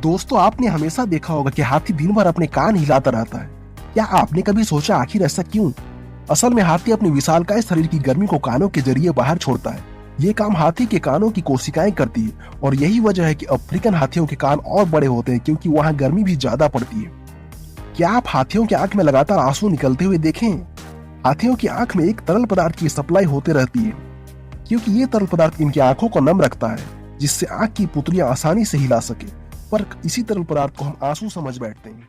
दोस्तों, आपने हमेशा देखा होगा कि हाथी दिन भर अपने कान हिलाता रहता है। क्या आपने कभी सोचा आखिर ऐसा क्यों? असल में हाथी अपनी विशालकाय शरीर की गर्मी को कानों के जरिए बाहर छोड़ता है। ये काम हाथी के कानों की कोशिकाएं करती है और यही वजह है कि अफ्रीकन हाथियों के कान और बड़े होते हैं, क्योंकि वहाँ गर्मी भी ज्यादा पड़ती है। क्या आप हाथियों की आंख में लगातार आंसू निकलते हुए देखें? हाथियों की आंख में एक तरल पदार्थ की सप्लाई होते रहती है, क्योंकि ये तरल पदार्थ इनकी आंखों को नम रखता है, जिससे आंख की पुतलियां आसानी से हिला सके। पर इसी तरल पदार्थ को हम आंसू समझ बैठते हैं।